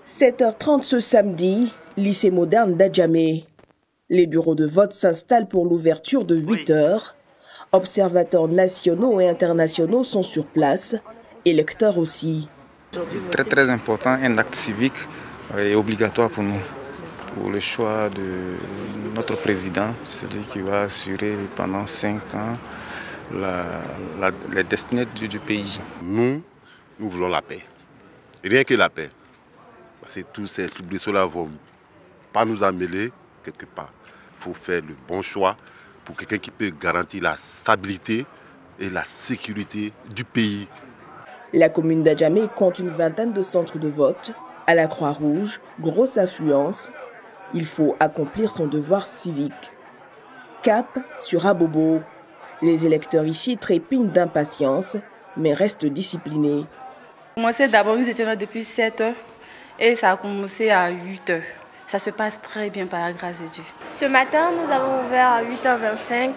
7h30 ce samedi, lycée moderne d'Adjamé. Les bureaux de vote s'installent pour l'ouverture de 8h. Observateurs nationaux et internationaux sont sur place, électeurs aussi. Très important, un acte civique est obligatoire pour nous, pour le choix de notre président, celui qui va assurer pendant 5 ans la destinée du pays. Nous voulons la paix, rien que la paix. Parce que tous ces soubresauts-là ne vont pas nous emmêler quelque part. Il faut faire le bon choix pour quelqu'un qui peut garantir la stabilité et la sécurité du pays. La commune d'Adjamé compte une vingtaine de centres de vote. À la Croix-Rouge, grosse affluence. Il faut accomplir son devoir civique. Cap sur Abobo. Les électeurs ici trépignent d'impatience, mais restent disciplinés. D'abord, nous étions là depuis 7h et ça a commencé à 8h. Ça se passe très bien par la grâce de Dieu. Ce matin, nous avons ouvert à 8h25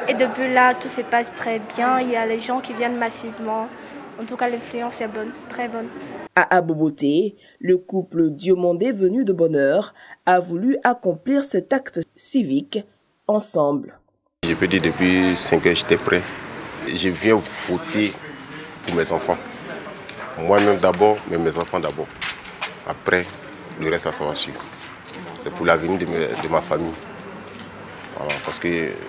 et depuis là, tout se passe très bien. Il y a les gens qui viennent massivement. En tout cas, l'influence est bonne, très bonne. À Aboboté, le couple Diomondé venu de bonne heure a voulu accomplir cet acte civique ensemble. Je peux dire depuis 5h, j'étais prêt. Je viens voter pour mes enfants. Moi-même d'abord, mais mes enfants d'abord. Après, le reste, ça va suivre. C'est pour l'avenir de ma famille. Voilà, parce que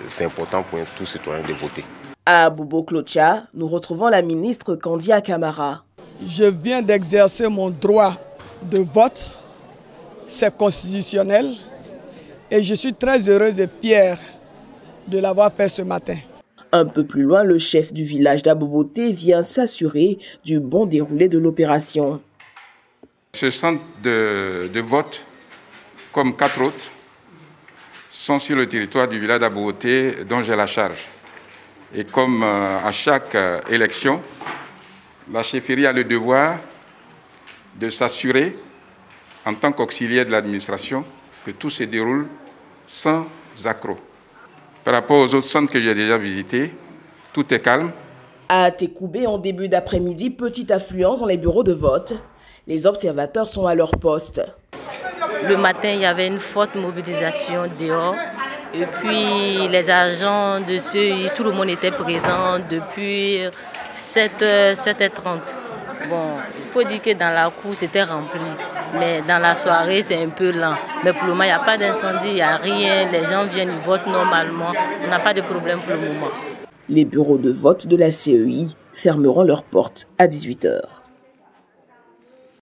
c'est important pour tout citoyen de voter. À Bobo-Clocha, nous retrouvons la ministre Kandia Kamara. Je viens d'exercer mon droit de vote. C'est constitutionnel. Et je suis très heureuse et fière de l'avoir fait ce matin. Un peu plus loin, le chef du village d'Aboboté vient s'assurer du bon déroulé de l'opération. Ce centre de vote, comme 4 autres, sont sur le territoire du village d'Aboboté dont j'ai la charge. Et comme à chaque élection, la chefferie a le devoir de s'assurer, en tant qu'auxiliaire de l'administration, que tout se déroule sans accroc. Par rapport aux autres centres que j'ai déjà visités, tout est calme. À Tekoubé, en début d'après-midi, petite affluence dans les bureaux de vote. Les observateurs sont à leur poste. Le matin, il y avait une forte mobilisation dehors. Et puis les agents de ceux, tout le monde était présent depuis 7h30. Bon, il faut dire que dans la cour, c'était rempli. Mais dans la soirée, c'est un peu lent. Mais pour le moment, il n'y a pas d'incendie, il n'y a rien. Les gens viennent, ils votent normalement. On n'a pas de problème pour le moment. Les bureaux de vote de la CEI fermeront leurs portes à 18h.